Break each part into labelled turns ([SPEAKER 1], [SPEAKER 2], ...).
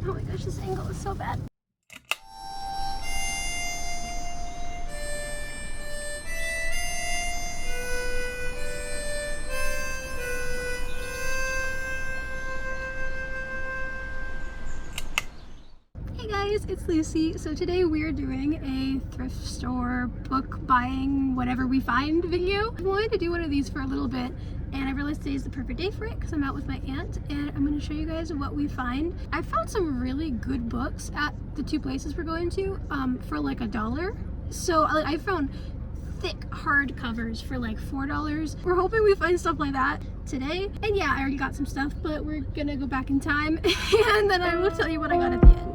[SPEAKER 1] Oh my gosh, this angle is so bad. Hey guys, it's Lucy. So today we are doing a thrift store book buying whatever we find video. I wanted to do one of these for a little bit and I realized today's the perfect day for it because I'm out with my aunt and I'm going to show you guys what we find. I found some really good books at the two places we're going to for like $1. So I found thick hard covers for like $4. We're hoping we find stuff like that today. And yeah, I already got some stuff, but we're gonna go back in time and then I will tell you what I got at the end.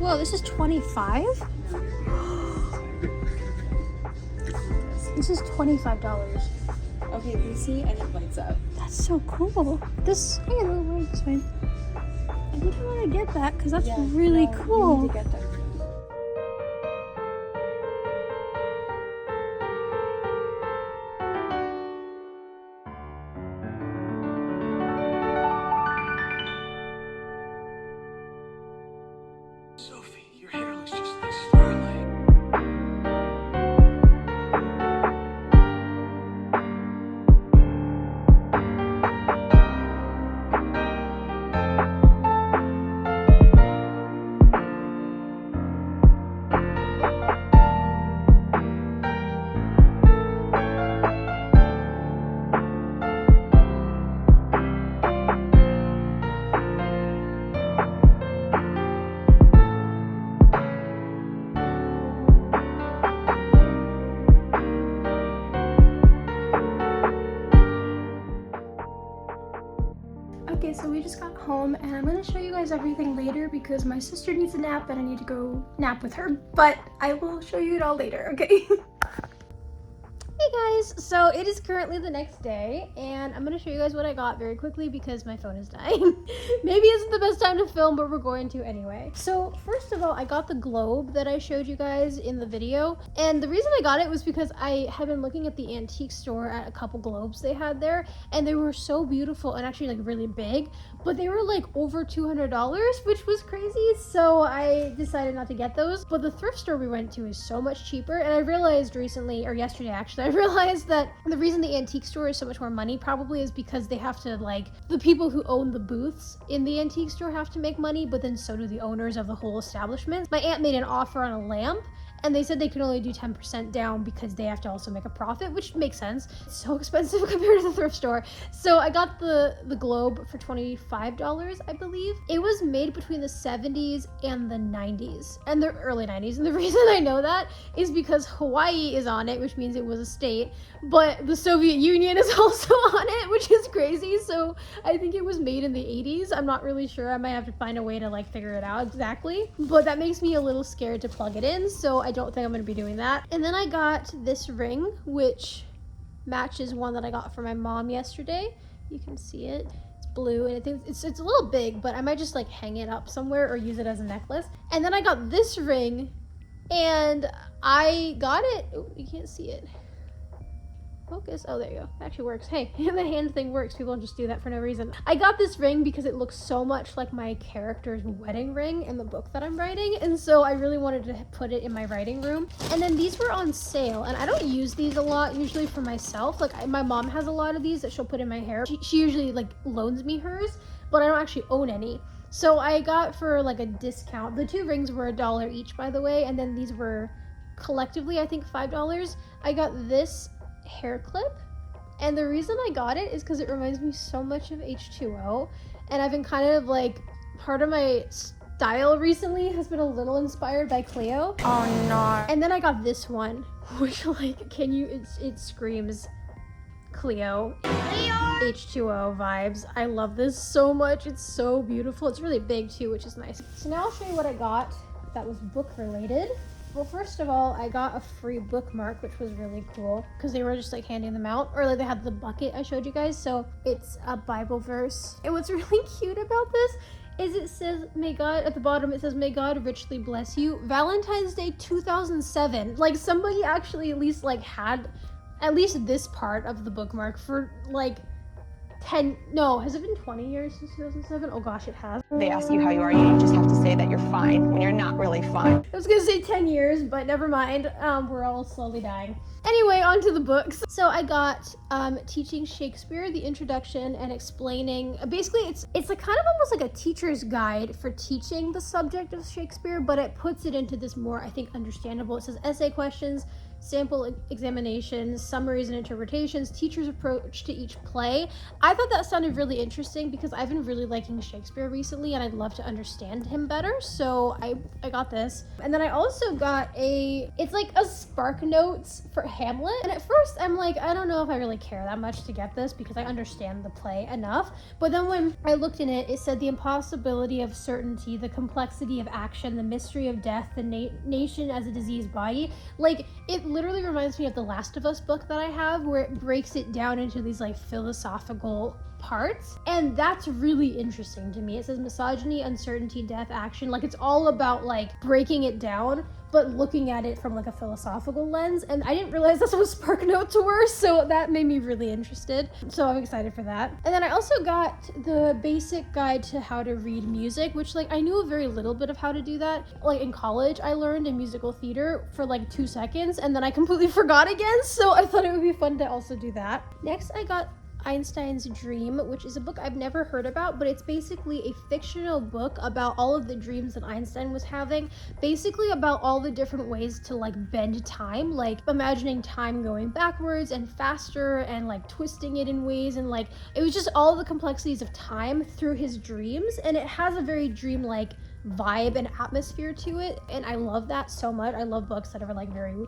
[SPEAKER 1] Whoa, this is $25? This is $25.
[SPEAKER 2] Okay, Lucy, and it lights up.
[SPEAKER 1] That's so cool. This, hey, no, it's fine. I think I want to get that because that's really cool.
[SPEAKER 2] You need to get that.
[SPEAKER 3] Sophie, your hair looks just like starlight.
[SPEAKER 1] Okay, so we just got home and I'm going to show you guys everything later because my sister needs a nap and I need to go nap with her, but I will show you it all later, okay? Hey guys, so it is currently the next day and I'm going to show you guys what I got very quickly because my phone is dying. Maybe isn't the best time to film, but we're going to anyway. So first of all, I got the globe that I showed you guys in the video, and the reason I got it was because I had been looking at the antique store at a couple globes they had there and they were so beautiful and actually like really big, but they were like over $200, which was crazy, so I decided not to get those. But the thrift store we went to is so much cheaper, and I realized recently, or yesterday actually, I realized that the reason the antique store is so much more money probably is because they have to, like, the people who own the booths in the antique store have to make money, but then so do the owners of the whole establishment. My aunt made an offer on a lamp and they said they could only do 10% down because they have to also make a profit, which makes sense. It's so expensive compared to the thrift store. So I got the globe for $25, I believe. It was made between the 70s and the 90s, and the early 90s. And the reason I know that is because Hawaii is on it, which means it was a state, but the Soviet Union is also on it, which is crazy. So I think it was made in the 80s. I'm not really sure. I might have to find a way to like figure it out exactly, but that makes me a little scared to plug it in. So I don't think I'm going to be doing that. And then I got this ring, which matches one that I got for my mom yesterday. You can see it. It's blue and I think it's a little big, but I might just like hang it up somewhere or use it as a necklace. And then I got this ring and I got it, oh, you can't see it. focus? Oh, there you go. It actually works. Hey, the hand thing works. People don't just do that for no reason. I got this ring because it looks so much like my character's wedding ring in the book that I'm writing, and so I really wanted to put it in my writing room. And then these were on sale, and I don't use these a lot usually for myself. Like, my mom has a lot of these that she'll put in my hair. She usually like loans me hers, but I don't actually own any. So I got for like a discount. The 2 rings were $1 each, by the way, and then these were collectively I think $5. I got this hair clip, and the reason I got it is because it reminds me so much of H2O, and I've been kind of like, part of my style recently has been a little inspired by Cleo.
[SPEAKER 2] Oh no.
[SPEAKER 1] And then I got this one, which like, it screams Cleo. H2O vibes. I love this so much. It's so beautiful. It's really big too, which is nice. So now I'll show you what I got that was book related. Well, first of all, I got a free bookmark, which was really cool because they were just like handing them out, or like they had the bucket I showed you guys. So it's a Bible verse. And what's really cute about this is it says, may God, at the bottom it says, may God richly bless you. Valentine's Day 2007. Like, somebody actually at least like had at least this part of the bookmark for like 10, no, has it been 20 years since 2007? Oh gosh, it has.
[SPEAKER 4] They ask you how you are, you just have to say that you're fine when you're not really fine.
[SPEAKER 1] I was gonna say 10 years, but never mind. We're all slowly dying. Anyway, on to the books. So I got Teaching Shakespeare, the introduction and explaining. Basically, it's like kind of almost like a teacher's guide for teaching the subject of Shakespeare, but it puts it into this more, I think, understandable. It says essay questions, sample examinations, summaries and interpretations, teacher's approach to each play. I thought that sounded really interesting because I've been really liking Shakespeare recently and I'd love to understand him better, so I got this. And then I also got it's like a Spark Notes for Hamlet, and at first I'm like, I don't know if I really care that much to get this because I understand the play enough, but then when I looked in it, it said the impossibility of certainty, the complexity of action, the mystery of death, the nation as a diseased body. Like, it literally reminds me of the Last of Us book that I have, where it breaks it down into these like philosophical parts, and that's really interesting to me. It says misogyny, uncertainty, death, action. Like, it's all about like breaking it down but looking at it from like a philosophical lens, and I didn't realize that's what Spark Notes were, so that made me really interested, so I'm excited for that. And then I also got the basic guide to how to read music, which like I knew a very little bit of how to do that. Like in college I learned in musical theater for like 2 seconds and then I completely forgot again, so I thought it would be fun to also do that. Next I got Einstein's Dream, which is a book I've never heard about, but it's basically a fictional book about all of the dreams that Einstein was having, basically about all the different ways to like bend time, like imagining time going backwards and faster and like twisting it in ways, and like it was just all the complexities of time through his dreams, and it has a very dreamlike vibe and atmosphere to it, and I love that so much. I love books that are like very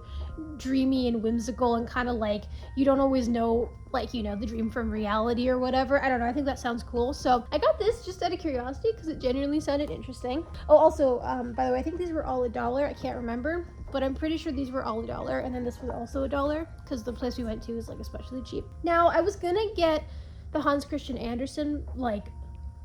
[SPEAKER 1] dreamy and whimsical and kind of like you don't always know, like, you know, the dream from reality or whatever. I don't know, I think that sounds cool, so I got this just out of curiosity because it genuinely sounded interesting. Oh, also, by the way, I think these were all $1. I can't remember, but I'm pretty sure these were all $1, and then this was also $1 because the place we went to is like especially cheap. Now I was gonna get the Hans Christian Andersen like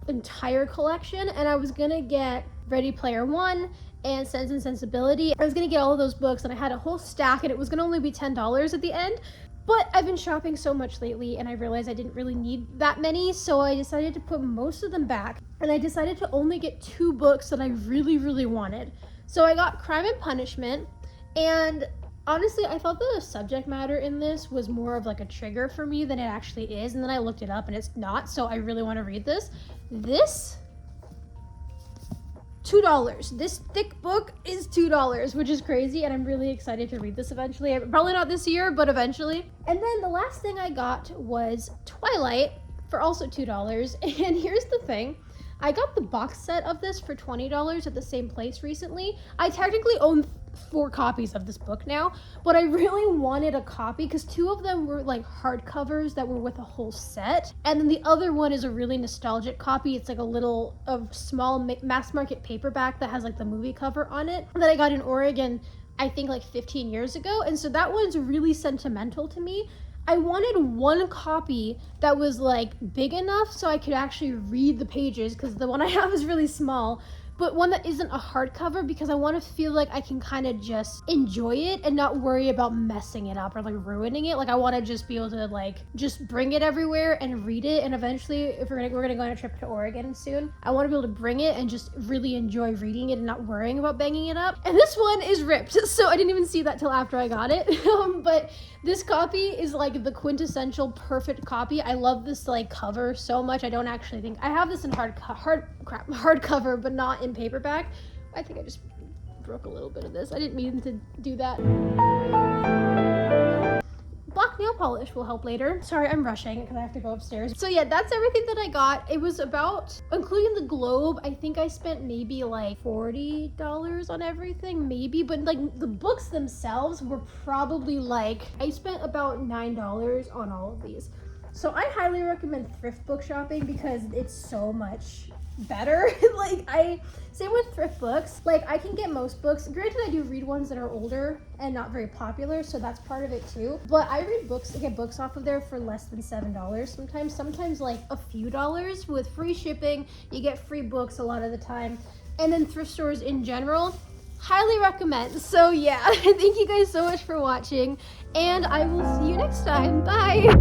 [SPEAKER 1] entire collection, and I was gonna get Ready Player One and Sense and Sensibility. I was gonna get all of those books, and I had a whole stack, and it was gonna only be $10 at the end, but I've been shopping so much lately and I realized I didn't really need that many, so I decided to put most of them back, and I decided to only get 2 books that I really wanted. So I got Crime and Punishment, and honestly, I thought the subject matter in this was more of like a trigger for me than it actually is, and then I looked it up and it's not, so I really want to read this. This, $2. This thick book is $2, which is crazy, and I'm really excited to read this eventually. Probably not this year, but eventually. And then the last thing I got was Twilight for also $2, and here's the thing. I got the box set of this for $20 at the same place recently. I technically own 4 copies of this book now, but I really wanted a copy because 2 of them were like hardcovers that were with a whole set, and then the other one is a really nostalgic copy. It's like a little small mass market paperback that has like the movie cover on it that I got in Oregon, I think like 15 years ago, and so that one's really sentimental to me. I wanted one copy that was like big enough so I could actually read the pages, because the one I have is really small, but one that isn't a hardcover because I want to feel like I can kind of just enjoy it and not worry about messing it up or like ruining it. Like I want to just be able to like just bring it everywhere and read it, and eventually if we're gonna go on a trip to Oregon soon, I want to be able to bring it and just really enjoy reading it and not worrying about banging it up. And this one is ripped, so I didn't even see that till after I got it. But this copy is like the quintessential perfect copy. I love this like cover so much. I don't actually think I have this in hardcover, but not in paperback. I think I just broke a little bit of this. I didn't mean to do that. Black nail polish will help later. Sorry, I'm rushing because I have to go upstairs. So yeah, that's everything that I got. It was about, including the globe, I think I spent maybe like $40 on everything, maybe. But like the books themselves were probably like, I spent about $9 on all of these. So I highly recommend thrift book shopping because it's so much better. Same with thrift books. Like I can get most books. Granted, I do read ones that are older and not very popular, so that's part of it too. But I get books off of there for less than $7 sometimes like a few dollars with free shipping. You get free books a lot of the time. And then thrift stores in general, highly recommend. So yeah, thank you guys so much for watching, and I will see you next time. Bye.